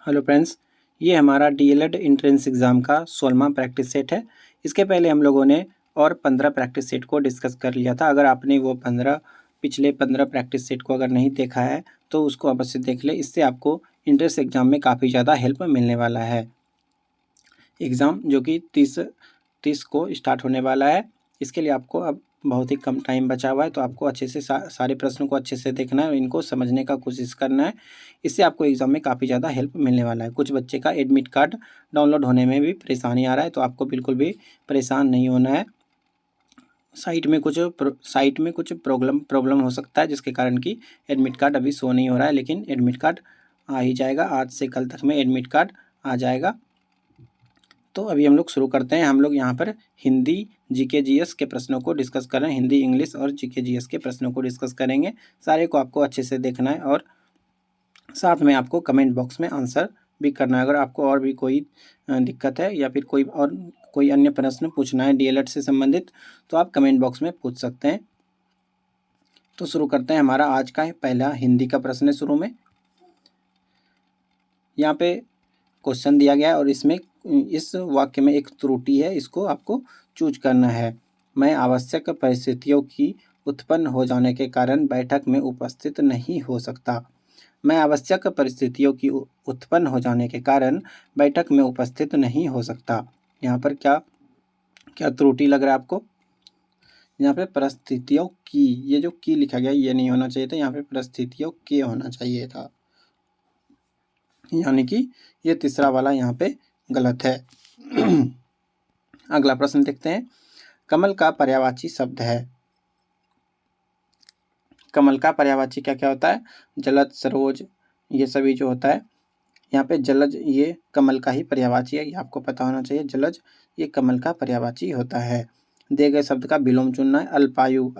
Hello friends, ये हमारा DElEd entrance exam का 16वां प्रैक्टिस सेट है। इसके पहले हम लोगों ने और 15 प्रैक्टिस सेट को डिस्कस कर लिया था। अगर आपने वो पिछले 15 प्रैक्टिस सेट को अगर नहीं देखा है तो उसको अवश्य देख लें। इससे आपको एंट्रेंस एग्ज़ाम में काफ़ी ज़्यादा हेल्प मिलने वाला है। एग्ज़ाम जो कि 30 को स्टार्ट होने वाला है। इसके लिए आपको अब बहुत ही कम टाइम बचा हुआ है, तो आपको अच्छे से सारे प्रश्नों को अच्छे से देखना है और इनको समझने का कोशिश करना है। इससे आपको एग्ज़ाम में काफ़ी ज़्यादा हेल्प मिलने वाला है। कुछ बच्चे का एडमिट कार्ड डाउनलोड होने में भी परेशानी आ रहा है, तो आपको बिल्कुल भी परेशान नहीं होना है। साइट में कुछ प्रॉब्लम हो सकता है, जिसके कारण कि एडमिट कार्ड अभी शो नहीं हो रहा है, लेकिन एडमिट कार्ड आ ही जाएगा। आज से कल तक में एडमिट कार्ड आ जाएगा। तो अभी हम लोग शुरू करते हैं। हम लोग यहाँ पर हिंदी जीके जीएस के प्रश्नों को डिस्कस कर रहे हैं। हिंदी, इंग्लिश और जीके जीएस के प्रश्नों को डिस्कस करेंगे। सारे को आपको अच्छे से देखना है और साथ में आपको कमेंट बॉक्स में आंसर भी करना है। अगर आपको और भी कोई दिक्कत है या फिर कोई अन्य प्रश्न पूछना है डीएलएड से संबंधित, तो आप कमेंट बॉक्स में पूछ सकते हैं। तो शुरू करते हैं। हमारा आज का पहला हिंदी का प्रश्न है। शुरू में यहाँ पे क्वेश्चन दिया गया है और इस वाक्य में एक त्रुटि है, इसको आपको चूज करना है। मैं आवश्यक परिस्थितियों की उत्पन्न हो जाने के कारण बैठक में उपस्थित नहीं हो सकता। मैं आवश्यक परिस्थितियों की उत्पन्न हो जाने के कारण बैठक में उपस्थित नहीं हो सकता। यहाँ पर क्या क्या त्रुटि लग रहा है आपको? यहाँ पे परिस्थितियों की, ये जो की लिखा गया ये नहीं होना चाहिए था, यहाँ पे परिस्थितियों के होना चाहिए था। यानी कि ये तीसरा वाला यहाँ पे गलत है। अगला प्रश्न देखते हैं। कमल का पर्यायवाची शब्द है। कमल का पर्यायवाची क्या क्या होता है? जलज, सरोज, ये सभी जो होता है। यहाँ पे जलज ये कमल का ही पर्यायवाची है, ये आपको पता होना चाहिए। जलज ये कमल का पर्यायवाची होता है। दिए गए शब्द का विलोम चुनना है। अल्पायु,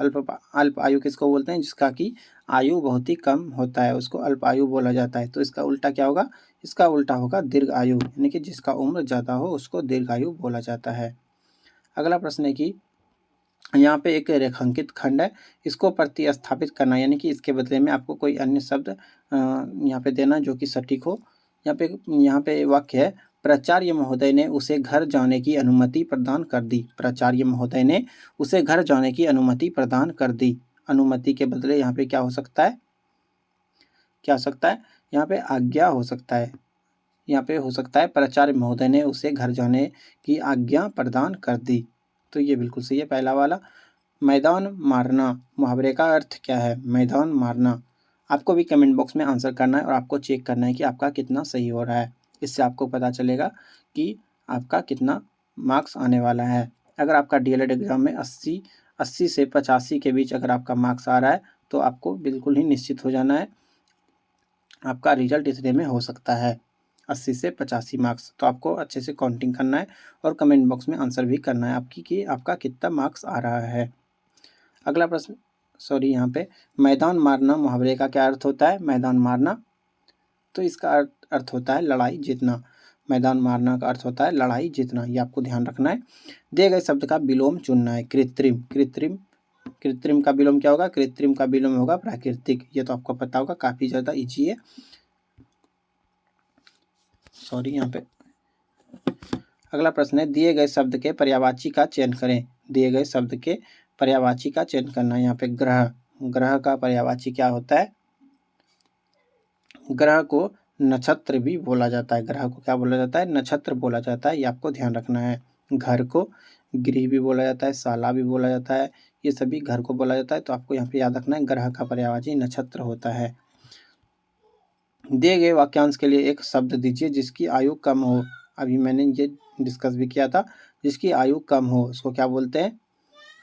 अल्पायु किसको बोलते हैं? जिसका कि आयु बहुत ही कम होता है, उसको अल्पायु बोला जाता है। तो इसका उल्टा क्या होगा? इसका उल्टा होगा दीर्घ आयु, यानी कि जिसका उम्र ज़्यादा हो उसको दीर्घायु बोला जाता है। अगला प्रश्न है कि यहाँ पे एक रेखांकित खंड है, इसको प्रतिस्थापित करना, यानी कि इसके बदले में आपको कोई अन्य शब्द यहाँ पे देना जो कि सटीक हो। यहाँ पे वाक्य है, प्राचार्य महोदय ने उसे घर जाने की अनुमति प्रदान कर दी। प्राचार्य महोदय ने उसे घर जाने की अनुमति प्रदान कर दी। अनुमति के बदले यहाँ पे क्या हो सकता है? क्या हो सकता है? यहाँ पे आज्ञा हो सकता है। यहाँ पे हो सकता है प्राचार्य महोदय ने उसे घर जाने की आज्ञा प्रदान कर दी। तो ये बिल्कुल सही है पहला वाला। मैदान मारना मुहावरे का अर्थ क्या है? मैदान मारना। आपको भी कमेंट बॉक्स में आंसर करना है और आपको चेक करना है कि आपका कितना सही हो रहा है। इससे आपको पता चलेगा कि आपका कितना मार्क्स आने वाला है। अगर आपका डीएलएड एग्ज़ाम में 80 से 85 के बीच अगर आपका मार्क्स आ रहा है तो आपको बिल्कुल ही निश्चित हो जाना है, आपका रिजल्ट इतने में हो सकता है 80 से 85 मार्क्स। तो आपको अच्छे से काउंटिंग करना है और कमेंट बॉक्स में आंसर भी करना है आपकी कि आपका कितना मार्क्स आ रहा है। अगला प्रश्न, यहाँ पे मैदान मारना मुहावरे का क्या अर्थ होता है? मैदान मारना, तो इसका अर्थ होता है लड़ाई जीतना। मैदान मारना का अर्थ होता है लड़ाई जीतना, ये आपको ध्यान रखना है। दिए गए शब्द का विलोम चुनना है। कृत्रिम, कृत्रिम का विलोम क्या होगा? कृत्रिम का विलोम होगा प्राकृतिक। ये तो आपको पता होगा, काफ़ी ज़्यादा ईजी है। यहाँ पे अगला प्रश्न है, दिए गए शब्द के पर्यायवाची का चयन करें। दिए गए शब्द के पर्यायवाची का चयन करना है। यहाँ पे ग्रह, ग्रह का पर्यायवाची क्या होता है? ग्रह को नक्षत्र भी बोला जाता है। ग्रह को क्या बोला जाता है? नक्षत्र बोला जाता है, ये आपको ध्यान रखना है। घर को गृह भी बोला जाता है, शाला भी बोला जाता है, ये सभी घर को बोला जाता है। तो आपको यहाँ पे याद रखना है ग्रह का पर्यायवाची नक्षत्र होता है। दिए गए वाक्यांश के लिए एक शब्द दीजिए जिसकी आयु कम हो। अभी मैंने ये डिस्कस भी किया था। जिसकी आयु कम हो उसको क्या बोलते हैं?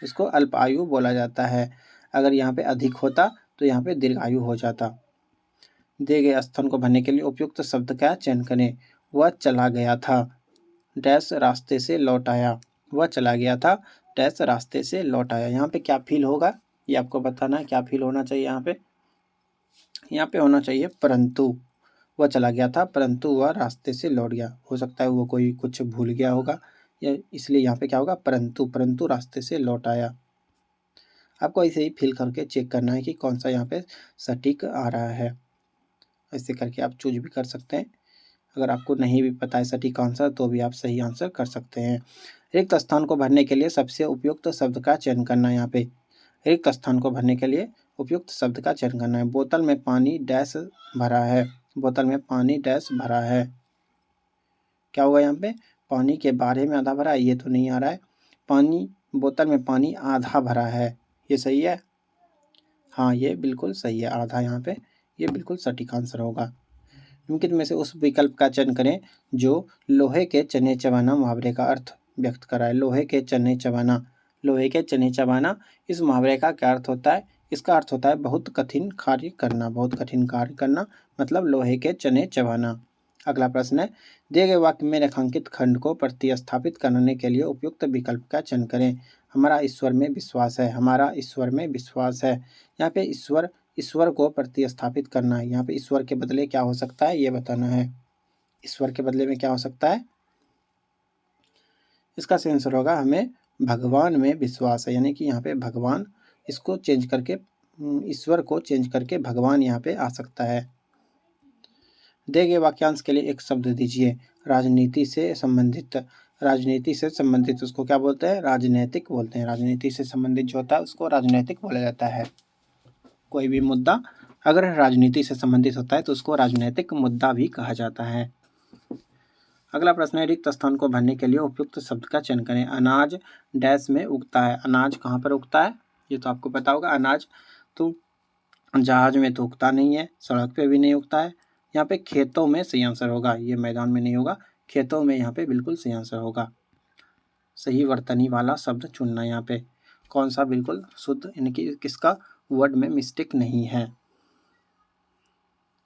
इसको अल्पायु बोला जाता है। अगर यहाँ पे अधिक होता तो यहाँ पे दीर्घायु हो जाता। दिए गए स्थान को भरने के लिए उपयुक्त शब्द का चयन करें। वह चला गया था, डैश रास्ते से लौट आया। वह चला गया था, डैश रास्ते से लौट आया। यहाँ पे क्या फील होगा ये आपको बताना है। क्या फील होना चाहिए यहाँ पे? यहाँ पे होना चाहिए परंतु। वह चला गया था परंतु वह रास्ते से लौट गया। हो सकता है वो कोई कुछ भूल गया होगा, या इसलिए यहाँ पे क्या होगा? परंतु, परंतु रास्ते से लौट आया। आपको ऐसे ही फिल करके चेक करना है कि कौन सा यहाँ पे सटीक आ रहा है। ऐसे करके आप चूज भी कर सकते हैं। अगर आपको नहीं भी पता है सटीक आंसर तो भी आप सही आंसर कर सकते हैं। रिक्त स्थान को भरने के लिए सबसे उपयुक्त शब्द का चयन करना। यहाँ पे रिक्त स्थान को भरने के लिए उपयुक्त शब्द का चयन करना है। बोतल में पानी डैश भरा है। बोतल में पानी डैश भरा है। क्या होगा यहाँ पे? पानी के बारे में आधा भरा है, ये तो नहीं आ रहा है। पानी, बोतल में पानी आधा भरा है, ये सही है? हाँ, ये बिल्कुल सही है, आधा यहाँ पे, ये बिल्कुल सटीक आंसर होगा। निम्नलिखित में से उस विकल्प का चयन करें जो लोहे के चने चबाना मुहावरे का अर्थ व्यक्त कराए। लोहे के चने चबाना, लोहे के चने चबाना, इस मुहावरे का क्या अर्थ होता है? इसका अर्थ होता है बहुत कठिन कार्य करना। बहुत कठिन कार्य करना मतलब लोहे के चने चबाना। अगला प्रश्न है, दिए गए वाक्य में रेखांकित खंड को प्रतिस्थापित करने के लिए उपयुक्त विकल्प का चयन करें। हमारा ईश्वर में विश्वास है। हमारा ईश्वर में विश्वास है। यहाँ पे ईश्वर को प्रतिस्थापित करना है। यहाँ पे ईश्वर के बदले क्या हो सकता है ये बताना है। ईश्वर के बदले में क्या हो सकता है? इसका सही आंसर होगा हमें भगवान में विश्वास है, यानी कि यहाँ पे भगवान, इसको चेंज करके ईश्वर को चेंज करके भगवान यहाँ पे आ सकता है। दिए गए वाक्यांश के लिए एक शब्द दीजिए। राजनीति से संबंधित, राजनीति से संबंधित उसको क्या बोलते हैं? राजनैतिक बोलते हैं। राजनीति से संबंधित जो होता है उसको राजनैतिक बोला जाता है। कोई भी मुद्दा अगर राजनीति से संबंधित होता है तो उसको राजनैतिक मुद्दा भी कहा जाता है। अगला प्रश्न है, रिक्त स्थान को भरने के लिए उपयुक्त शब्द का चयन करें। अनाज डैश में उगता है। अनाज कहाँ पर उगता है ये तो आपको पता होगा। अनाज तो जहाज में तो उगता नहीं है, सड़क पे भी नहीं उगता है। यहाँ पे खेतों में सही आंसर होगा, ये मैदान में नहीं होगा, खेतों में यहाँ पे बिल्कुल सही आंसर होगा। सही वर्तनी वाला शब्द चुनना। यहाँ पे कौन सा बिल्कुल शुद्ध, यानी कि किसका वर्ड में मिस्टेक नहीं है,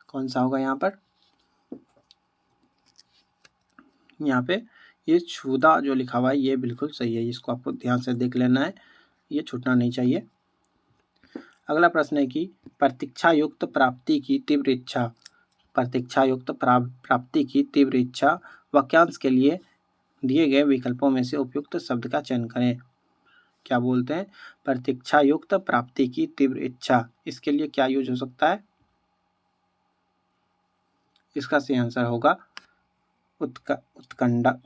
कौन सा होगा यहाँ पर? यहाँ पे ये छुदा जो लिखा हुआ है ये बिल्कुल सही है, इसको आपको ध्यान से देख लेना है, ये छूटना नहीं चाहिए। अगला प्रश्न है कि प्रतीक्षा युक्त प्राप्ति की तीव्र इच्छा, प्रतीक्षा युक्त प्राप्ति की तीव्र इच्छा वाक्यांश के लिए दिए गए विकल्पों में से उपयुक्त शब्द का चयन करें। क्या बोलते हैं? प्रतीक्षा युक्त प्राप्ति की तीव्र इच्छा, इसके लिए क्या यूज हो सकता है? इसका सही आंसर होगा उत्कंठा।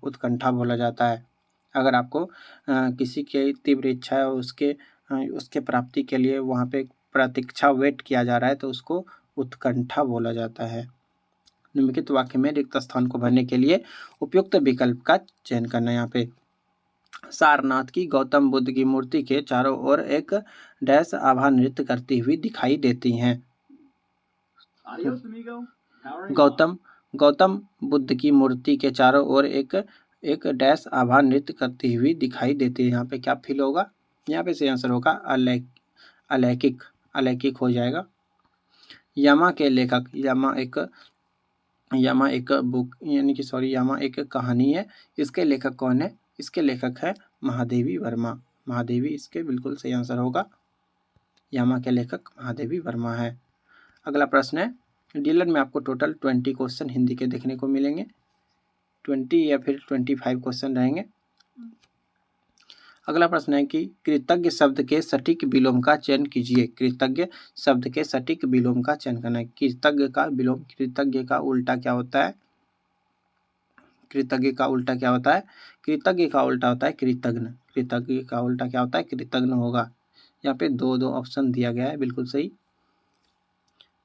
उत्कंठा बोला जाता है। अगर आपको किसी की तीव्र इच्छा है और उसके प्राप्ति के लिए वहाँ पे प्रतीक्षा वेट किया जा रहा है तो उसको उत्कंठा बोला जाता है। निम्नलिखित वाक्य में रिक्त स्थान को भरने के लिए उपयुक्त विकल्प का चयन करना। यहाँ पे सारनाथ की गौतम बुद्ध की मूर्ति के चारों ओर एक डैश आभा नृत्य करती हुई दिखाई देती हैं। गौतम बुद्ध की मूर्ति के चारों ओर एक डैश आभा नृत्य करती हुई दिखाई देती है। यहाँ पे क्या फील होगा? यहाँ पे सही आंसर होगा अलैकिक। अलैकिक हो जाएगा। यमा के लेखक, यमा एक बुक, यानी कि सॉरी यमा एक कहानी है। इसके लेखक कौन है? इसके लेखक है महादेवी वर्मा। महादेवी इसके बिल्कुल सही आंसर होगा। यमा के लेखक महादेवी वर्मा है। अगला प्रश्न है, डीलर में आपको टोटल 20 क्वेश्चन हिंदी के देखने को मिलेंगे। 20 या फिर 25 क्वेश्चन रहेंगे। अगला प्रश्न है कि कृतज्ञ शब्द के सटीक विलोम का चयन कीजिए। कृतज्ञ शब्द के सटीक विलोम का चयन करना है। कृतज्ञ का विलोम, कृतज्ञ का उल्टा क्या होता है? कृतज्ञ का उल्टा क्या होता है? कृतज्ञ का उल्टा होता है कृतघ्न। कृतज्ञ का उल्टा क्या होता है? कृतघ्न होगा। यहाँ पे दो ऑप्शन दिया गया है, बिल्कुल सही।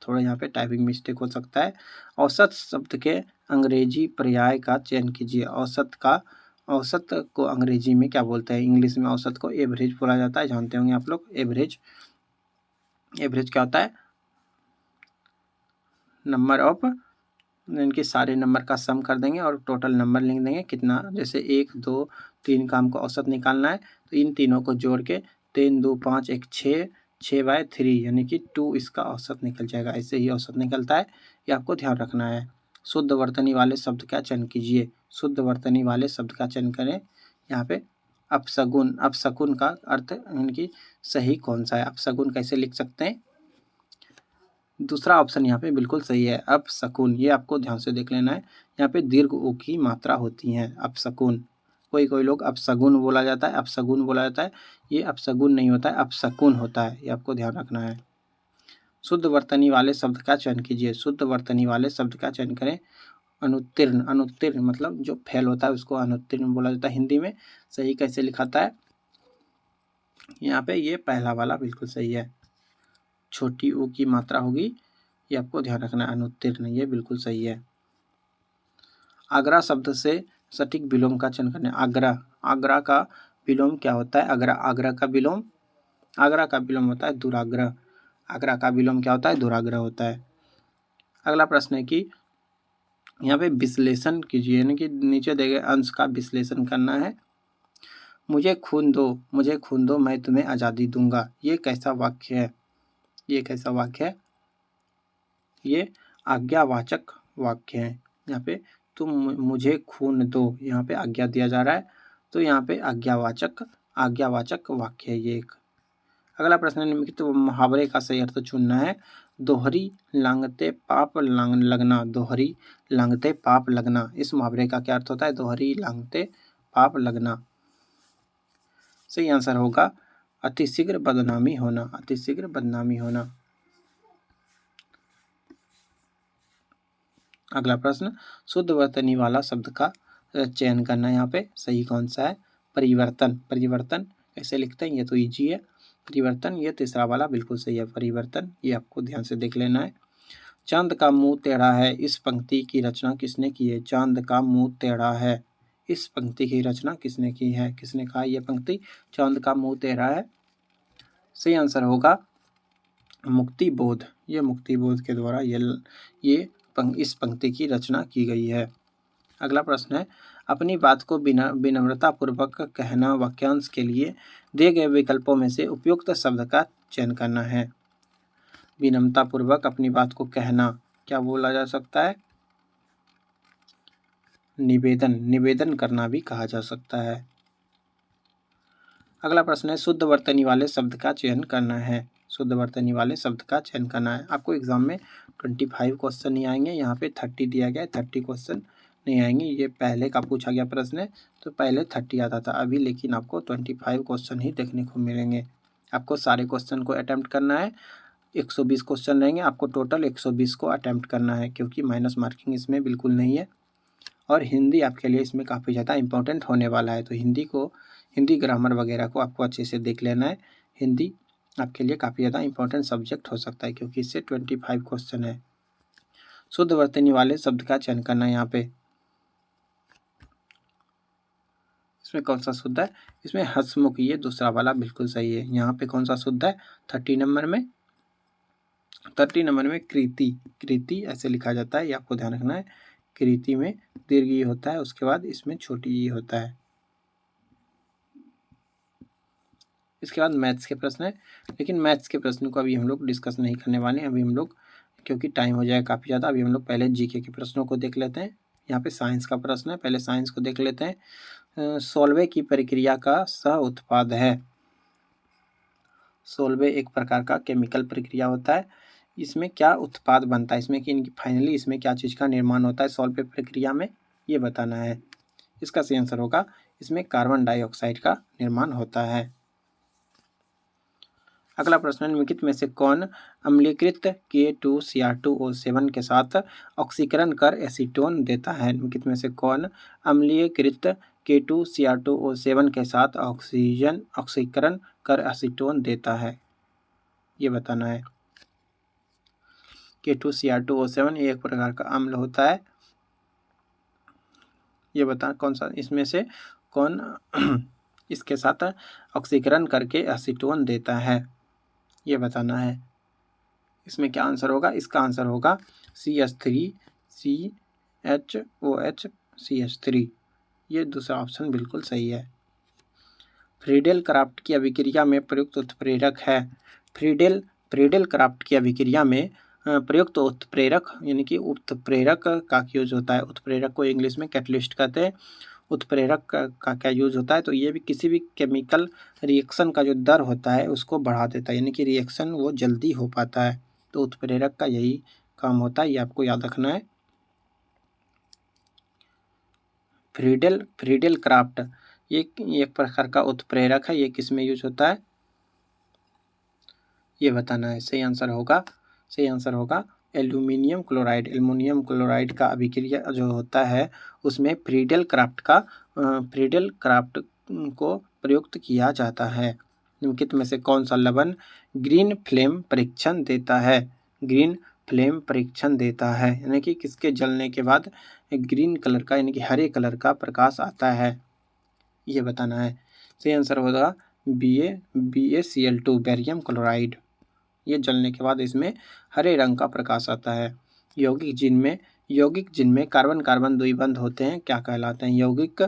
थोड़ा यहाँ पे टाइपिंग मिस्टेक हो सकता है। औसत शब्द के अंग्रेजी पर्याय का चयन कीजिए। औसत को अंग्रेजी में क्या बोलते हैं? इंग्लिश में औसत को एवरेज बोला जाता है, जानते होंगे आप लोग। एवरेज क्या होता है? नंबर ऑफ, इनके सारे नंबर का सम कर देंगे और टोटल नंबर लिख देंगे कितना। जैसे 1 2 3 का हमको औसत निकालना है तो इन तीनों को जोड़ के 3 2 5 1 6, 6/3 यानी कि 2 इसका औसत निकल जाएगा। ऐसे ही औसत निकलता है, ये आपको ध्यान रखना है। शुद्ध वर्तनी वाले शब्द का चयन कीजिए। शुद्ध वर्तनी वाले शब्द का चयन करें। यहाँ पे अपशगुन, अपशकुन का अर्थ इनकी सही कौन सा है? अपशगुन कैसे लिख सकते हैं? दूसरा ऑप्शन यहाँ पे बिल्कुल सही है, अपशकुन। ये आपको ध्यान से देख लेना है। यहाँ पे दीर्घ उ की मात्रा होती है, अपशकुन। कोई लोग अपशगुन बोला जाता है, अपशगुन बोला जाता है। ये अपशगुन नहीं होता है, अपशकुन होता है, ये आपको ध्यान रखना है। शुद्ध वर्तनी वाले शब्द का चयन कीजिए। शुद्ध वर्तनी वाले शब्द का चयन करें। अनुत्तीर्ण, अनुत्तीर्ण मतलब जो फेल होता है उसको अनुत्तीर्ण बोला जाता है हिंदी में। सही कैसे लिखाता है यहाँ पे, ये पहला वाला बिल्कुल सही है। छोटी ऊ की मात्रा होगी, ये आपको ध्यान रखना है, अनुत्तीर्ण, ये बिल्कुल सही है। आगरा शब्द से सटीक विलोम का चयन करना है। आगरा, आगरा का विलोम क्या होता है? आगरा, आगरा का विलोम, आगरा का विलोम होता है दुराग्रह। आगरा का विलोम क्या होता है? दुराग्रह होता है। अगला प्रश्न है कि यहाँ पे विश्लेषण कीजिए, यानी कि नीचे दिए गए अंश का विश्लेषण करना है। मुझे खून दो, मुझे खून दो, मैं तुम्हें आज़ादी दूंगा, ये कैसा वाक्य है? ये कैसा वाक्य है? ये आज्ञावाचक वाक्य है। यहाँ पे तुम मुझे खून दो, यहाँ पे आज्ञा दिया जा रहा है, तो यहाँ पे आज्ञावाचक, आज्ञावाचक वाक्य है ये एक। अगला प्रश्न है निम्नलिखित मुहावरे का सही अर्थ चुनना है। दोहरी लांघते पाप लगना, दोहरी लांघते पाप लगना, इस मुहावरे का क्या अर्थ होता है? दोहरी लांघते पाप लगना। सही आंसर होगा अतिशीघ्र बदनामी होना, अतिशीघ्र बदनामी होना। अगला प्रश्न, शुद्ध वर्तनी वाला शब्द का चयन करना है। यहाँ पे सही कौन सा है? परिवर्तन, परिवर्तन कैसे लिखते हैं? ये तो इजी है। परिवर्तन, ये तीसरा वाला बिल्कुल सही है, परिवर्तन, ये आपको ध्यान से देख लेना है। चांद का मुंह टेढ़ा है, इस पंक्ति की रचना किसने की है? चांद का मुंह टेढ़ा है, इस पंक्ति की रचना किसने की है? किसने कहा यह पंक्ति चांद का मुंह टेढ़ा है? सही आंसर होगा मुक्ति बोध, ये मुक्ति बोध के द्वारा ये इस पंक्ति की रचना की गई है। अगला प्रश्न है, अपनी बात को विनम्रतापूर्वक कहना, वाक्यांश के लिए दिए गए विकल्पों में से उपयुक्त शब्द का चयन करना है। विनम्रतापूर्वक अपनी बात को कहना क्या बोला जा सकता है? निवेदन, निवेदन करना भी कहा जा सकता है। अगला प्रश्न है, शुद्ध वर्तनी वाले शब्द का चयन करना है। शुद्ध वर्तनी वाले शब्द का चयन करना है। आपको एग्जाम में 25 क्वेश्चन नहीं आएंगे, यहाँ पे 30 दिया गया है, 30 क्वेश्चन नहीं आएंगे। ये पहले का पूछा गया प्रश्न है, तो पहले 30 आता था, अभी लेकिन आपको 25 क्वेश्चन ही देखने को मिलेंगे। आपको सारे क्वेश्चन को अटैम्प्ट करना है। 120 क्वेश्चन रहेंगे, आपको टोटल 120 को अटैम्प्ट करना है, क्योंकि माइनस मार्किंग इसमें बिल्कुल नहीं है। और हिंदी आपके लिए इसमें काफ़ी ज़्यादा इंपॉर्टेंट होने वाला है, तो हिंदी ग्रामर वगैरह को आपको अच्छे से देख लेना है। हिंदी आपके लिए काफ़ी ज़्यादा इंपॉर्टेंट सब्जेक्ट हो सकता है, क्योंकि इससे 25 क्वेश्चन है। शुद्ध वर्तनी वाले शब्द का चयन करना है। यहाँ पे इसमें कौन सा शुद्ध है? इसमें हंसमुख, ये दूसरा वाला बिल्कुल सही है। यहाँ पे कौन सा शुद्ध है? 30 नंबर में, 30 नंबर में कृति, कृति ऐसे लिखा जाता है, ये आपको ध्यान रखना है। कृति में दीर्घ ई होता है, उसके बाद इसमें छोटी ई होता है। इसके बाद मैथ्स के प्रश्न है, लेकिन मैथ्स के प्रश्न को अभी हम लोग डिस्कस नहीं करने वाले हैं। अभी हम लोग, क्योंकि टाइम हो जाएगा काफ़ी ज़्यादा, अभी हम लोग पहले जीके के प्रश्नों को देख लेते हैं। यहाँ पे साइंस का प्रश्न है, पहले साइंस को देख लेते हैं। सोलवे की प्रक्रिया का सह उत्पाद है। सोलवे एक प्रकार का केमिकल प्रक्रिया होता है। इसमें क्या उत्पाद बनता है? इसमें कि फाइनली इसमें क्या चीज़ का निर्माण होता है सोलवे प्रक्रिया में, ये बताना है। इसका सही आंसर होगा इसमें कार्बन डाइऑक्साइड का निर्माण होता है। अगला प्रश्न, निम्नलिखित में से कौन अम्लीकृत K2Cr2O7 के साथ ऑक्सीकरण कर एसीटोन देता है? निम्नलिखित में से कौन अम्लीकृत K2Cr2O7 के साथ ऑक्सीकरण कर एसीटोन देता है? ये बताना है। K2Cr2O7 ये एक प्रकार का अम्ल होता है। ये बता कौन सा, इसमें से कौन इसके साथ ऑक्सीकरण करके एसीटोन देता है, ये बताना है। इसमें क्या आंसर होगा? इसका आंसर होगा CH3CHOH ये दूसरा ऑप्शन बिल्कुल सही है। फ्रीडेल क्राफ्ट की अभिक्रिया में प्रयुक्त उत्प्रेरक है। फ्रीडेल क्राफ्ट की अभिक्रिया में प्रयुक्त उत्प्रेरक, यानी कि उत्प्रेरक का यूज होता है। उत्प्रेरक को इंग्लिश में कैटलिस्ट कहते हैं। उत्प्रेरक का क्या यूज होता है? तो ये भी किसी भी केमिकल रिएक्शन का जो दर होता है उसको बढ़ा देता है, यानी कि रिएक्शन वो जल्दी हो पाता है। तो उत्प्रेरक का यही काम होता है, ये आपको याद रखना है। फ्रीडेल क्राफ्ट ये एक प्रकार का उत्प्रेरक है, ये किस में यूज होता है ये बताना है। सही आंसर होगा एल्युमिनियम क्लोराइड का अभिक्रिया जो होता है उसमें फ्रीडल क्राफ्ट को प्रयुक्त किया जाता है। निम्नलिखित में से कौन सा लवण ग्रीन फ्लेम परीक्षण देता है? ग्रीन फ्लेम परीक्षण देता है यानी कि किसके जलने के बाद ग्रीन कलर का यानी कि हरे कलर का प्रकाश आता है, ये बताना है। सही आंसर होगा BaCl2 बैरियम क्लोराइड। ये जलने के बाद इसमें हरे रंग का प्रकाश आता है। यौगिक जिनमें कार्बन कार्बन द्विबंध होते हैं क्या कहलाते हैं? यौगिक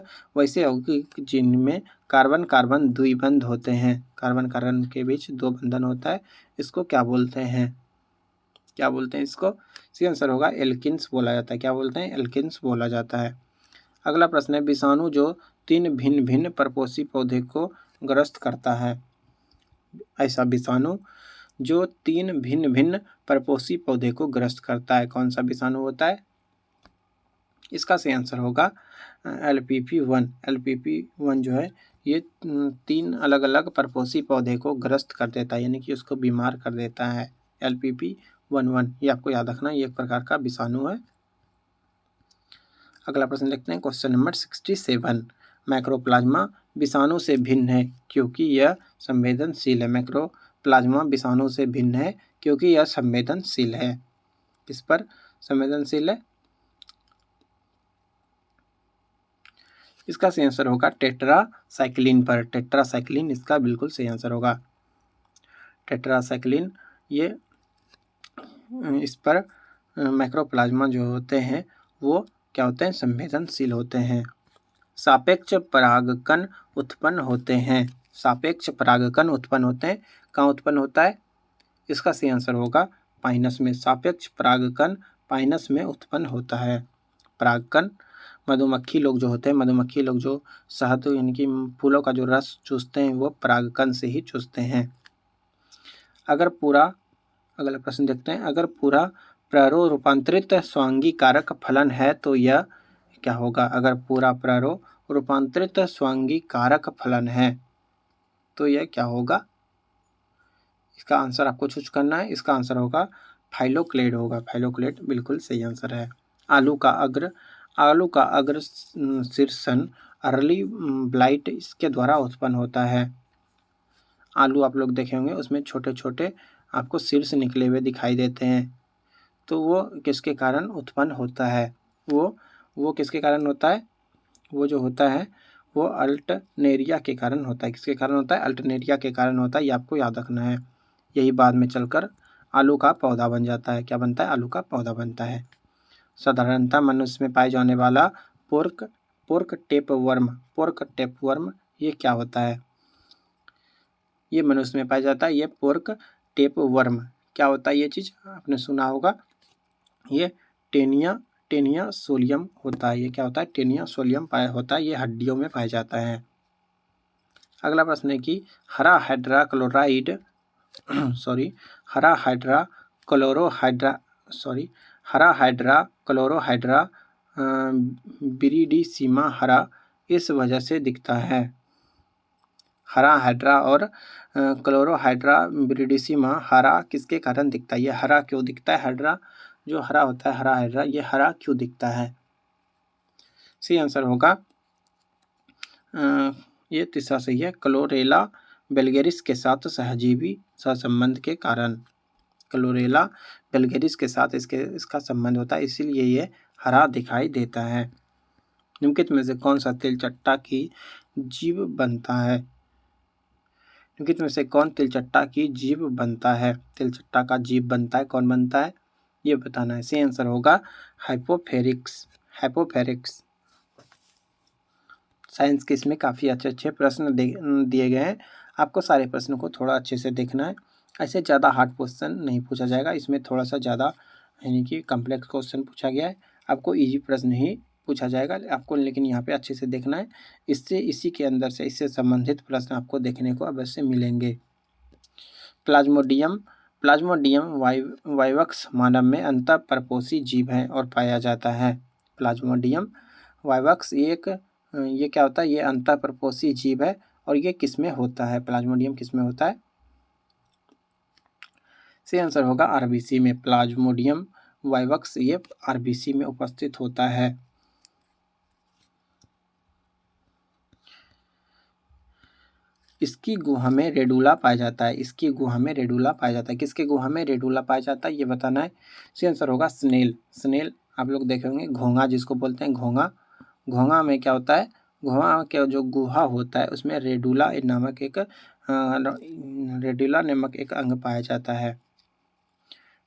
जिनमें कार्बन कार्बन द्विबंध होते हैं, कार्बन कार्बन के बीच दो बंधन होता है, इसको क्या बोलते हैं? इसको? सही आंसर होगा एल्किन्स बोला जाता है। क्या बोलते हैं? एल्किन्स बोला जाता है। अगला प्रश्न है विषाणु जो 3 भिन्न भिन्न परपोषी पौधे को ग्रस्त करता है। ऐसा विषाणु जो 3 भिन्न भिन्न परपोषी पौधे को ग्रस्त करता है, कौन सा विषाणु होता है? इसका सही आंसर होगा LPP1। LPP1 जो है ये 3 अलग अलग परपोषी पौधे को ग्रस्त कर देता है यानी कि उसको बीमार कर देता है। LPP11 ये आपको याद रखना, ये एक प्रकार का विषाणु है। अगला प्रश्न देखते हैं क्वेश्चन नंबर 67। मैक्रोप्लाज्मा विषाणु से भिन्न है क्योंकि यह संवेदनशील है। मैक्रोप्लाज्मा विषाणु से भिन्न है क्योंकि यह संवेदनशील है। किस पर संवेदनशील है? इसका सही आंसर होगा टेट्रासाइक्लिन पर। टेट्रासाइक्लिन इसका बिल्कुल सही आंसर होगा। टेट्रासाइक्लिन ये इस पर मैक्रोप्लाज्मा जो होते हैं वो क्या होते हैं? संवेदनशील होते हैं। सापेक्ष परागकण उत्पन्न होते हैं। सापेक्ष परागकण उत्पन्न होते हैं, कहाँ उत्पन्न होता है? इसका सही आंसर होगा पाइनस में। सापेक्ष परागकण पाइनस में उत्पन्न होता है। परागकण मधुमक्खी लोग जो होते हैं, मधुमक्खी लोग जो शहद यानी कि फूलों का जो रस चूसते हैं वो परागकण से ही चूसते हैं। अगला प्रश्न देखते हैं। अगर पूरा प्ररो रूपांतरित स्वांगी कारक फलन है तो यह क्या होगा? अगर पूरा प्ररो रूपांतरित स्वांगी कारक फलन है तो यह क्या होगा? इसका आंसर आपको चूज करना है। इसका आंसर होगा फाइलोक्लेड होगा। फाइलोक्लेड बिल्कुल सही आंसर है। आलू का अग्र शीर्षण अर्ली ब्लाइट इसके द्वारा उत्पन्न होता है। आलू आप लोग देखे होंगे उसमें छोटे छोटे आपको शीर्ष निकले हुए दिखाई देते हैं, तो वो किसके कारण उत्पन्न होता है? वो किसके कारण होता है? वो जो होता है वो अल्टरनेरिया के कारण होता है। किसके कारण होता है? अल्टरनेरिया के कारण होता है। ये आपको याद रखना है। यही बाद में चलकर आलू का पौधा बन जाता है। क्या बनता है? आलू का पौधा बनता है। साधारणतः मनुष्य में पाए जाने वाला पोर्क टेपवर्म ये क्या होता है? ये मनुष्य में पाया जाता है। ये पोर्क टेपवर्म क्या होता है? ये चीज़ आपने सुना होगा। ये टेनिया सोलियम होता है। ये क्या होता है? टेनिया सोलियम पाया होता है। ये हड्डियों में पाया जाता है। अगला प्रश्न है कि हरा हाइड्रा क्लोरोहाइड्रा विरिडिसिमा हरा इस वजह से दिखता है। हरा हाइड्रा और क्लोरोहाइड्रा विरिडिसिमा हरा किसके कारण दिखता है? ये हरा क्यों दिखता है? हाइड्रा जो हरा होता है, हरा हाइड्रा, ये हरा क्यों दिखता है? सही आंसर होगा ये तीसरा सही है, क्लोरेला वेल्गेरिस के साथ सहजीवी सहसंबंध के कारण। क्लोरेला वेल्गेरिस के साथ इसका संबंध होता है, इसीलिए ये हरा दिखाई देता है। निम्नलिखित में से कौन सा तिलचट्टा की जीव बनता है? निम्नलिखित में से कौन तिलचट्टा की जीव बनता है? तिलचट्टा का जीव बनता है, कौन बनता है? ये बताना है। सही आंसर होगा हाइपोफेरिक्स। साइंस के इसमें काफ़ी अच्छे प्रश्न दिए गए हैं। आपको सारे प्रश्नों को थोड़ा अच्छे से देखना है। ऐसे ज़्यादा हार्ड क्वेश्चन नहीं पूछा जाएगा, इसमें थोड़ा सा ज़्यादा यानी कि कम्प्लेक्स क्वेश्चन पूछा गया है। आपको इजी प्रश्न ही पूछा जाएगा आपको, लेकिन यहाँ पे अच्छे से देखना है। इसी के अंदर से इससे संबंधित प्रश्न आपको देखने को अवश्य मिलेंगे। प्लाज्मोडियम वाइवक्स मानव में अंतःपरपोषी जीव है और पाया जाता है। प्लाज्मोडियम वाइवक्स ये क्या होता है? ये अंतःपरपोषी जीव है और ये किस में होता है? प्लाज्मोडियम किस में होता है? सही आंसर होगा आरबीसी में। प्लाज्मोडियम वाइवक्स ये आरबीसी में उपस्थित होता है। इसकी गुहा में रेडुला पाया जाता है। इसकी गुहा में रेडुला पाया जाता है। किसके गुहा में रेडुला पाया जाता है ये बताना है। इसका आंसर होगा स्नेल। स्नेल आप लोग देखे होंगे, घोंगा जिसको बोलते हैं, घोंगा। घोंगा में क्या होता है, घोंगा का जो गुहा होता है उसमें रेडुला नामक एक रेडुला नामक एक अंग पाया जाता है।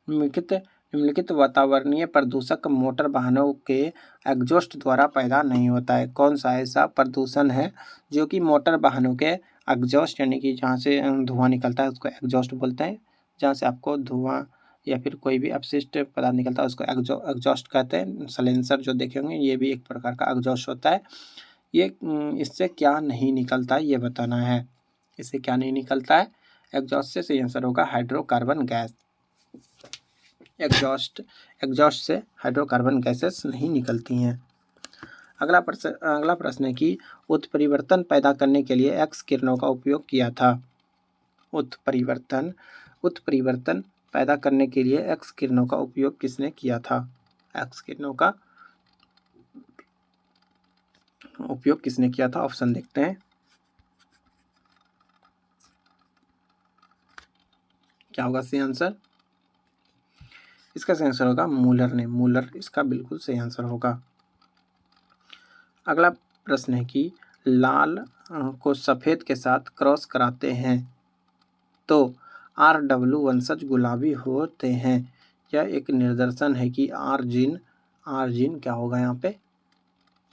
निम्नलिखित वातावरणीय प्रदूषक मोटर वाहनों के एग्जॉस्ट द्वारा पैदा नहीं होता है। कौन सा ऐसा प्रदूषण है जो कि मोटर वाहनों के एग्जॉस्ट यानी कि जहाँ से धुआं निकलता है उसको एग्जॉस्ट बोलते हैं। जहाँ से आपको धुआं या फिर कोई भी अपशिष्ट पदार्थ निकलता है उसको एग्जॉस्ट कहते हैं। सलेंसर जो देखे होंगे ये भी एक प्रकार का एग्जॉस्ट होता है। ये इससे क्या नहीं निकलता है ये बताना है। इससे क्या नहीं निकलता है एग्जॉस्ट से? सही आंसर होगा हाइड्रोकार्बन गैस। एग्जॉस्ट से हाइड्रोकार्बन गैसेस नहीं निकलती हैं। अगला प्रश्न है कि उत्परिवर्तन पैदा करने के लिए एक्स किरणों का उपयोग किया था। उत्परिवर्तन पैदा करने के लिए एक्स किरणों का उपयोग किसने किया था? एक्स किरणों का उपयोग किसने किया था? ऑप्शन देखते हैं क्या होगा सही आंसर। इसका सही आंसर होगा मूलर ने। मूलर इसका बिल्कुल सही आंसर होगा। अगला प्रश्न है कि लाल को सफ़ेद के साथ क्रॉस कराते हैं तो RW वंशज गुलाबी होते हैं। यह एक निदर्शन है कि आर्जिन क्या होगा यहाँ पे?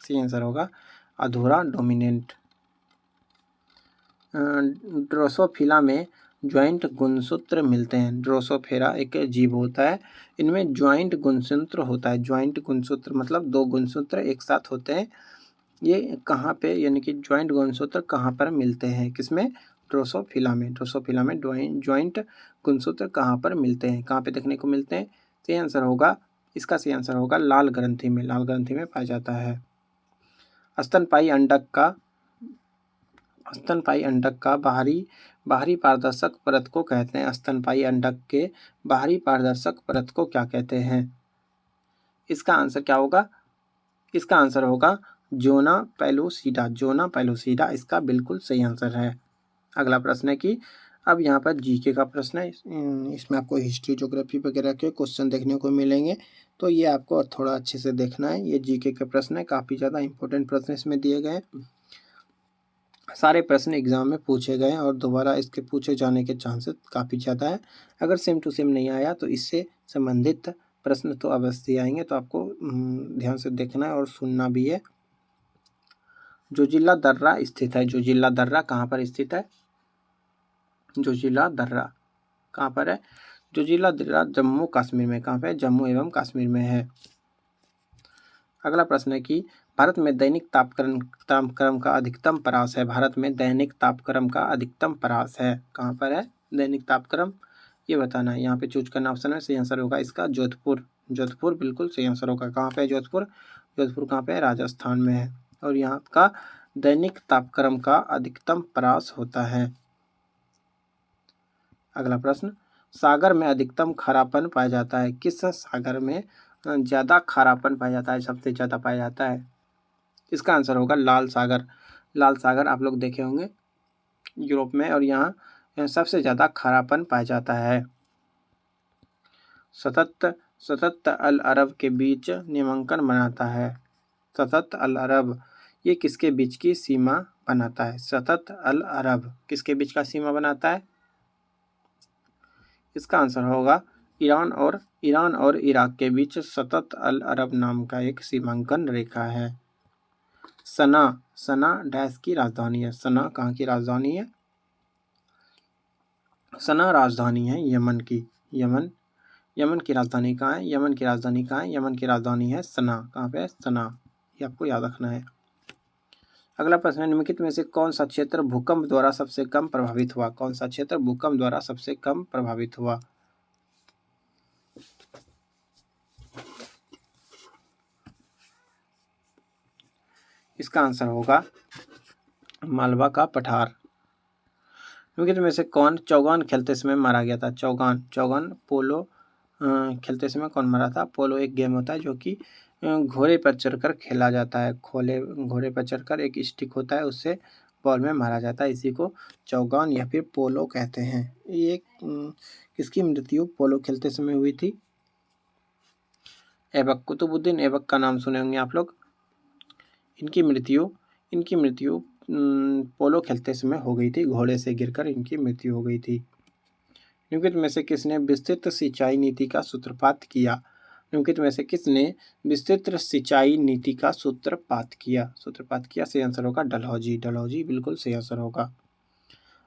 सही आंसर होगा अधूरा डोमिनेंट। ड्रोसोफिला में ज्वाइंट गुणसूत्र मिलते हैं। ड्रोसोफेरा एक जीव होता है, इनमें ज्वाइंट गुणसूत्र होता है। ज्वाइंट गुणसूत्र मतलब दो गुणसूत्र एक साथ होते हैं। ये कहाँ पे यानी कि ज्वाइंट गुणसूत्र कहाँ पर मिलते हैं? किसमें? ड्रोसोफिला में। ड्रोसोफिला में ज्वाइंट गुणसूत्र कहाँ पर मिलते हैं? कहाँ पे देखने को मिलते हैं? सही आंसर होगा, इसका सही आंसर होगा लाल ग्रंथि में। लाल ग्रंथि में पाया जाता है। स्तनपायी अंडक का बाहरी पारदर्शक परत को कहते हैं। स्तनपायी अंडक के बाहरी पारदर्शक परत को क्या कहते हैं? इसका आंसर क्या होगा? इसका आंसर होगा जोना पेलुसिडा। जोना पेलुसिडा इसका बिल्कुल सही आंसर है। अगला प्रश्न है कि अब यहाँ पर जीके का प्रश्न है। इसमें आपको हिस्ट्री ज्योग्राफी वगैरह के क्वेश्चन देखने को मिलेंगे, तो ये आपको थोड़ा अच्छे से देखना है। ये जीके के प्रश्न है, काफ़ी ज़्यादा इंपॉर्टेंट प्रश्न इसमें दिए गए हैं। सारे प्रश्न एग्जाम में पूछे गए और दोबारा इसके पूछे जाने के चांसेस काफ़ी ज़्यादा है। अगर सेम टू सेम नहीं आया तो इससे संबंधित प्रश्न तो अवश्य आएंगे, तो आपको ध्यान से देखना है और सुनना भी है। जोजिला दर्रा स्थित है। जोजिला दर्रा कहाँ पर स्थित है? जोजिला दर्रा कहाँ पर है? जोजिला दर्रा जम्मू कश्मीर में। कहाँ पे? जम्मू एवं कश्मीर में है। अगला प्रश्न है कि भारत में दैनिक तापक्रम का अधिकतम परास है। भारत में दैनिक तापक्रम का अधिकतम परास है। कहाँ पर है दैनिक तापक्रम ये बताना है। यहाँ पे चूज करना ऑप्शन है। सही आंसर होगा इसका जोधपुर। जोधपुर बिल्कुल सही आंसर होगा। कहाँ पे है जोधपुर? जोधपुर कहाँ पे है? राजस्थान में है। और यहाँ का दैनिक तापक्रम का अधिकतम परास होता है। अगला प्रश्न, सागर में अधिकतम खारापन पाया जाता है। किस सागर में ज़्यादा खारापन पाया जाता है, सबसे ज़्यादा पाया जाता है? इसका आंसर होगा लाल सागर। लाल सागर आप लोग देखे होंगे यूरोप में, और यहाँ सबसे ज़्यादा खारापन पाया जाता है। सतत अल अरब के बीच नियमांकन बनाता है। सतत अल अरब ये किसके बीच की सीमा बनाता है? सतत अल अरब किसके बीच का सीमा बनाता है? इसका आंसर होगा ईरान और इराक के बीच सतत अल अरब नाम का एक सीमांकन रेखा है। सना डैश की राजधानी है। सना कहाँ की राजधानी है? सना राजधानी है यमन की। यमन की राजधानी कहाँ है? यमन की राजधानी कहाँ है? यमन की राजधानी है सना। कहाँ पे है? सना। ये आपको याद रखना है। अगला प्रश्न है, निम्नलिखित में से कौन सा क्षेत्र भूकंप द्वारा सबसे कम प्रभावित हुआ? कौन सा क्षेत्र भूकंप द्वारा सबसे कम प्रभावित हुआ? इसका आंसर होगा मालवा का पठार। निम्नलिखित में से कौन चौगान खेलते समय मारा गया था? चौगान पोलो खेलते समय कौन मरा था? पोलो एक गेम होता है जो कि घोड़े पर चढ़कर खेला जाता है। घोड़े पर चढ़कर एक स्टिक होता है, उससे बॉल में मारा जाता है। इसी को चौगान या फिर पोलो कहते हैं। ये किसकी मृत्यु पोलो खेलते समय हुई थी? ऐबक कुतुबुद्दीन ऐबक का नाम सुने होंगे आप लोग। इनकी मृत्यु पोलो खेलते समय हो गई थी। घोड़े से गिरकर इनकी मृत्यु हो गई थी। निम्नलिखित में से किसने विस्तृत सिंचाई नीति का सूत्रपात किया? निम्नलिखित में से किसने विस्तृत सिंचाई नीति का सूत्रपात किया? सही आंसर होगा डलहौजी। डलहौजी बिल्कुल सही आंसर होगा।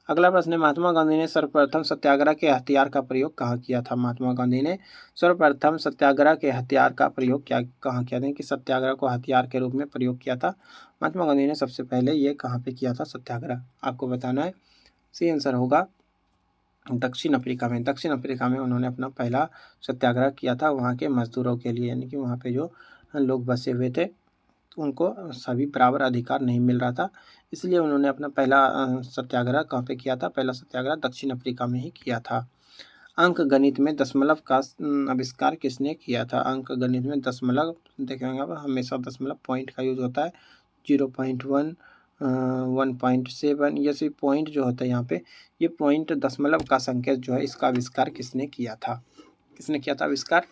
अगला प्रश्न है, महात्मा गांधी ने सर्वप्रथम सत्याग्रह के हथियार का प्रयोग कहाँ किया था? महात्मा गांधी ने सर्वप्रथम सत्याग्रह के हथियार का प्रयोग कहाँ किया था? कि सत्याग्रह को हथियार के रूप में प्रयोग किया था महात्मा गांधी ने सबसे पहले ये कहाँ पे किया था सत्याग्रह? आपको बताना है। सही आंसर होगा दक्षिण अफ्रीका में। दक्षिण अफ्रीका में उन्होंने अपना पहला सत्याग्रह किया था वहाँ के मजदूरों के लिए, यानी कि वहाँ पे जो लोग बसे हुए थे तो उनको सभी बराबर अधिकार नहीं मिल रहा था, इसलिए उन्होंने अपना पहला सत्याग्रह कहाँ पे किया था? पहला सत्याग्रह दक्षिण अफ्रीका में ही किया था। अंक गणित में दशमलव का आविष्कार किसने किया था? अंक गणित में दशमलव देखेंगे आप, हमेशा दशमलव पॉइंट का यूज होता है। 0.1 1.7 ये सभी पॉइंट जो होता है यहाँ पे, ये पॉइंट दशमलव का संकेत जो है, इसका आविष्कार किसने किया था? किसने किया था आविष्कार?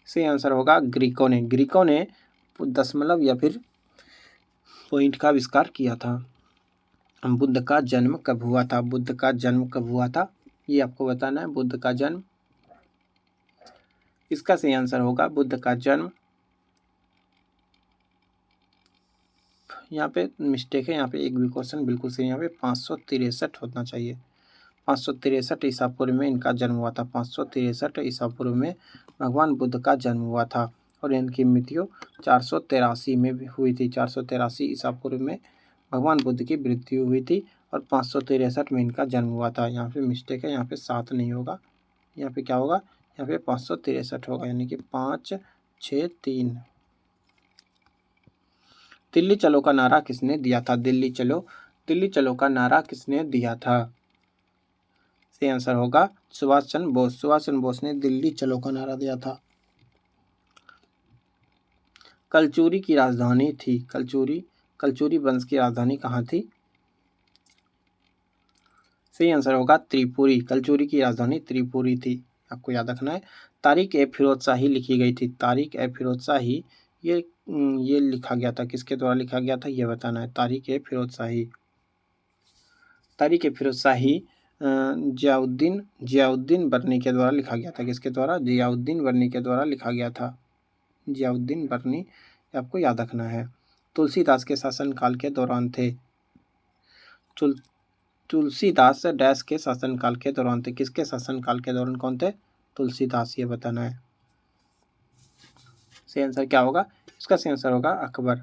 सही आंसर होगा ग्रीकों ने। ग्रीकों ने दशमलव या फिर पॉइंट का आविष्कार किया था। बुद्ध का जन्म कब हुआ था? बुद्ध का जन्म कब हुआ था ये आपको बताना है। बुद्ध का जन्म, इसका सही आंसर होगा बुद्ध का जन्म, यहाँ पे मिस्टेक है, यहाँ पे एक भी क्वेश्चन बिल्कुल सही, यहाँ पे 563 होना चाहिए। 563 ईसा पूर्व में इनका जन्म हुआ था। 563 ईसा पूर्व में भगवान बुद्ध का जन्म हुआ था और इनकी मृत्यु 483 में भी हुई थी। 483 ईसा पूर्व में भगवान बुद्ध की मृत्यु हुई थी और 563 में इनका जन्म हुआ था। यहाँ पे मिस्टेक है, यहाँ पे 7 नहीं होगा, यहाँ पे क्या होगा? यहाँ पे 563 होगा, यानी कि 5 6 3। दिल्ली चलो का नारा किसने दिया था? दिल्ली चलो का नारा किसने दिया था? सही आंसर होगा सुभाष चंद्र बोस। सुभाष चंद्र बोस ने दिल्ली चलो का नारा दिया था। कलचुरी की राजधानी थी, कलचुरी वंश की राजधानी कहाँ थी? सही आंसर होगा त्रिपुरी। कलचुरी की राजधानी त्रिपुरी थी, आपको याद रखना है। तारिक ए फिरोज शाही लिखी गई थी। तारिक ए फिरोज शाही ये लिखा गया था, किसके द्वारा लिखा गया था ये बताना है। तारिक ए फिरोज शाही जियाउद्दीन बर्नी के द्वारा लिखा गया था। किसके द्वारा? जियाउद्दीन बर्नी के द्वारा लिखा गया था। जियाउद्दीन बर्नी, आपको याद रखना है। तुलसीदास के शासनकाल के दौरान थे। तुलसीदास डैश के शासनकाल के दौरान थे। किसके शासनकाल के दौरान कौन थे? तुलसीदास, ये बताना है। सही आंसर क्या होगा? इसका सही आंसर होगा अकबर।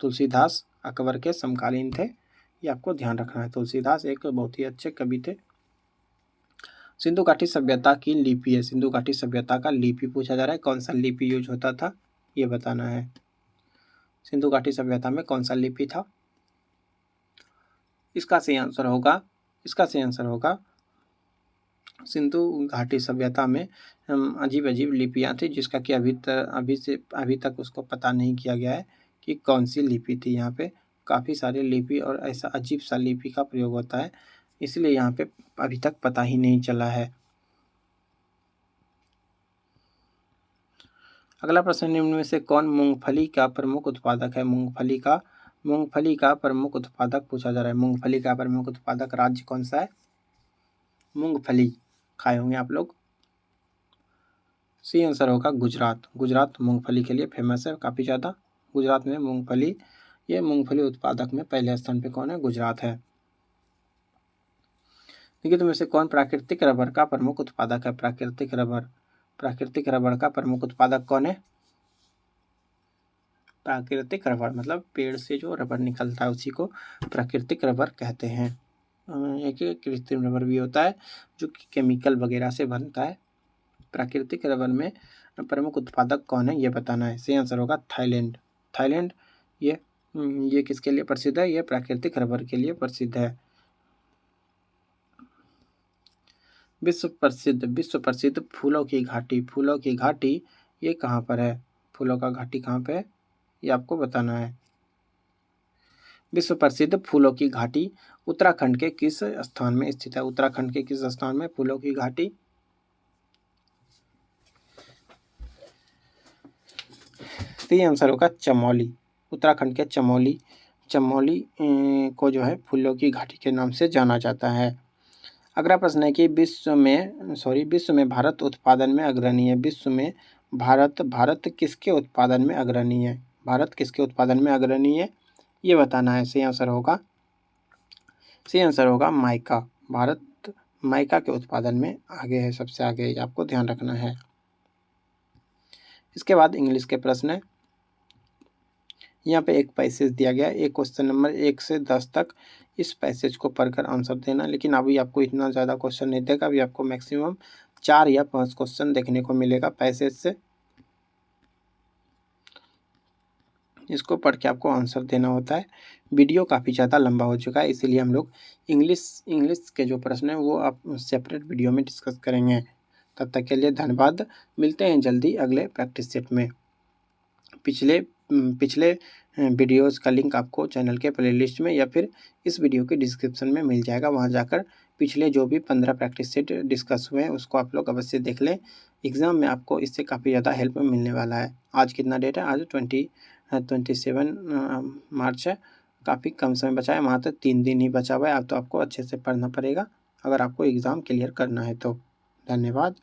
तुलसीदास अकबर के समकालीन थे, ये आपको ध्यान रखना है। तुलसीदास एक बहुत ही अच्छे कवि थे। सिंधु घाटी सभ्यता की लिपि है। सिंधु घाटी सभ्यता का लिपि पूछा जा रहा है, कौन सा लिपि यूज होता था ये बताना है। सिंधु घाटी सभ्यता में कौन सा लिपि था? इसका सही आंसर होगा सिंधु घाटी सभ्यता में अजीब अजीब लिपियाँ थी, जिसका कि अभी तक उसको पता नहीं किया गया है कि कौन सी लिपि थी। यहाँ पे काफ़ी सारे लिपि और ऐसा अजीब सा लिपि का प्रयोग होता है, इसलिए यहाँ पे अभी तक पता ही नहीं चला है। अगला प्रश्न, निम्न में से कौन मूंगफली का प्रमुख उत्पादक है? मूंगफली का प्रमुख उत्पादक पूछा जा रहा है। मूंगफली का प्रमुख उत्पादक राज्य कौन सा है? मूंगफली खाए होंगे आप लोग। सी आंसर होगा गुजरात। गुजरात मूंगफली के लिए फेमस है काफ़ी ज़्यादा। गुजरात में मूंगफली उत्पादक में पहले स्थान पे कौन है? गुजरात है। देखिए, में से कौन प्राकृतिक रबर का प्रमुख उत्पादक है? प्राकृतिक रबर का प्रमुख उत्पादक कौन है? प्राकृतिक रबर मतलब पेड़ से जो रबर निकलता है उसी को प्राकृतिक रबर कहते हैं। एक कृत्रिम रबर भी होता है जो कि केमिकल वगैरह से बनता है। प्राकृतिक रबर में प्रमुख उत्पादक कौन है ये बताना है। सही आंसर होगा थाईलैंड। ये किसके लिए प्रसिद्ध है? ये प्राकृतिक रबर के लिए प्रसिद्ध है। विश्व प्रसिद्ध फूलों की घाटी ये कहाँ पर है? फूलों का घाटी कहाँ पे है ये आपको बताना है। विश्व प्रसिद्ध फूलों की घाटी उत्तराखंड के किस स्थान में स्थित है? उत्तराखंड के किस स्थान में फूलों की घाटी? सही आंसर होगा चमोली। उत्तराखंड के चमोली को जो है फूलों की घाटी के नाम से जाना जाता है। अगला प्रश्न है कि विश्व में भारत उत्पादन में अग्रणी है। विश्व में भारत किसके उत्पादन में अग्रणी है? भारत किसके उत्पादन में अग्रणी है ये बताना है। सही आंसर होगा माइका। भारत माइका के उत्पादन में आगे है, सबसे आगे है, आपको ध्यान रखना है। इसके बाद इंग्लिश के प्रश्न है। यहाँ पे एक पैसेज दिया गया, एक क्वेश्चन नंबर 1 से 10 तक इस पैसेज को पढ़कर आंसर देना। लेकिन अभी आपको इतना ज़्यादा क्वेश्चन नहीं देगा, अभी आपको मैक्सिमम 4 या 5 क्वेश्चन देखने को मिलेगा पैसेज से। इसको पढ़ के आपको आंसर देना होता है। वीडियो काफ़ी ज़्यादा लंबा हो चुका है, इसीलिए हम लोग इंग्लिश के जो प्रश्न हैं वो आप सेपरेट वीडियो में डिस्कस करेंगे। तब तक के लिए धन्यवाद। मिलते हैं जल्दी अगले प्रैक्टिस सेट में। पिछले वीडियोज़ का लिंक आपको चैनल के प्लेलिस्ट में या फिर इस वीडियो के डिस्क्रिप्शन में मिल जाएगा। वहाँ जाकर पिछले जो भी 15 प्रैक्टिस सेट डिस्कस हुए हैं उसको आप लोग अवश्य देख लें। एग्ज़ाम में आपको इससे काफ़ी ज़्यादा हेल्प मिलने वाला है। आज कितना डेट है? आज 27 मार्च है। काफ़ी कम समय बचा है, मात्र 3 दिन ही बचा हुआ है। अब तो आपको अच्छे से पढ़ना पड़ेगा अगर आपको एग्ज़ाम क्लियर करना है तो। धन्यवाद।